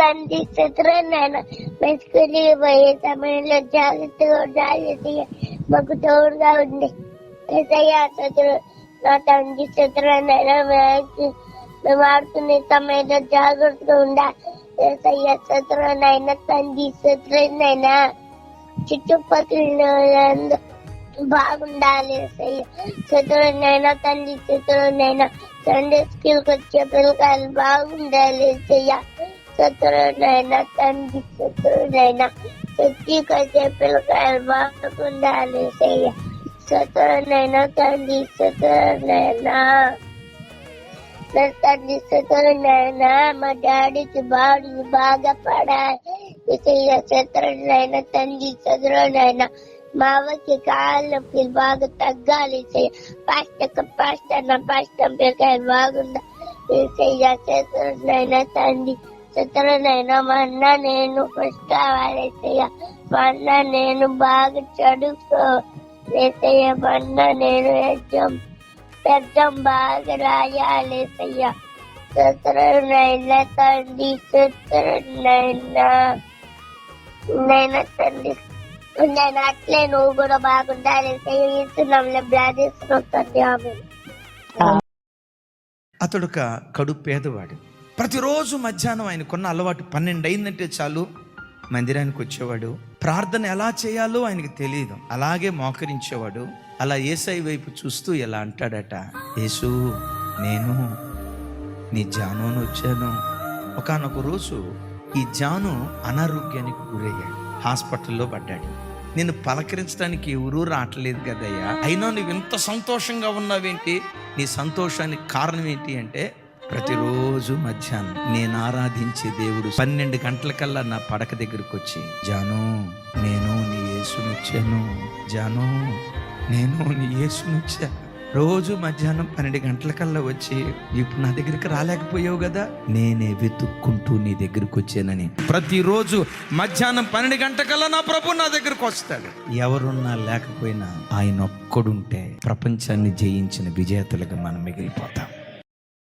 తండ్రి స్తోత్రం నాయన. మెసుకుని పోయే సమయంలో జాగ్రత్తగా మాకు తోడుగా ఉంది ఏసయ్యా. స్తోత్రం నా తండ్రి స్తోత్రం నాయన. మేము ఆడుకునే సమయంలో జాగ్రత్తగా ఉండా ఏసయ్యా. స్తోత్రం నాయన తండ్రి స్తోత్రం నాయన. చుట్టుపక్కల బాగుండాలి చతురనైనా తండ్రి చతురనైనా సండే స్కూల్కి వచ్చే పిల్లకాయలు బాగుండాలి చతురనైనా తండ్రి చతురనైనా చర్చికి వచ్చే పిల్లకాయలు బాగుండాలి చతురనైనా తండ్రి చతురనైనా తండ్రి చతురనైనా. మా డాడీకి బాగా పడాలి చతురనైనా తండ్రి చతురనైనా. మా అవ్వకి కాళ్ళకి బాగా తగ్గాలి పాస్టం పిల్లకాయలు బాగుందా చతురనైనా తండ్రి చతురనైనా. మా అన్న నేను ఫస్ట్ కావాలి మా అన్న నేను బాగా చదువుకో మా అన్న నేను ఎగ్జామ్ బాగా రాయాలి చతురనైనా తండ్రి చతురనైనా. నైనా తండ్రి నేను అట్లే నువ్వు కూడా బాగుండాలి అతడు ఒక కడు పేదవాడు. ప్రతిరోజు మధ్యాహ్నం ఆయనకున్న అలవాటు 12 అయిందంటే చాలు మందిరానికి వచ్చేవాడు. ప్రార్థన ఎలా చేయాలో ఆయనకి తెలియదు, అలాగే మోకరించేవాడు. అలా యేసయ్య వైపు చూస్తూ ఎలా అంటాడట, యేసు నేను నీ జానును వచ్చాను. ఒకానొక రోజు ఈ జాను అనారోగ్యానికి గురయ్యాడు, హాస్పిటల్లో పడ్డాడు. నేను పలకరించడానికి ఎవరూ రావట్లేదు కదయ్యా, అయినా నువ్వు ఇంత సంతోషంగా ఉన్నావేంటి? నీ సంతోషానికి కారణం ఏంటి అంటే, ప్రతిరోజు మధ్యాహ్నం నేను ఆరాధించే దేవుడు 12 గంటలకల్లా నా పడక దగ్గరకు వచ్చి, జాను నేను నీ యేసునొచ్చాను, జాను నేను నీ యేసునొచ్చా. రోజు మధ్యాహ్నం 12 గంటలకల్లా వచ్చి, ఇప్పుడు నా దగ్గరికి రాలేకపోయావు కదా, నేనే వెతుక్కుంటూ నీ దగ్గరికి వచ్చానని. ప్రతిరోజు మధ్యాహ్నం 12 గంటలకల్లా నా ప్రభు నా దగ్గరకు వస్తాడు. ఎవరున్నా లేకపోయినా ఆయన ఒక్కడుంటే ప్రపంచాన్ని జయించిన విజేతలుగా మనం మిగిలిపోతాం.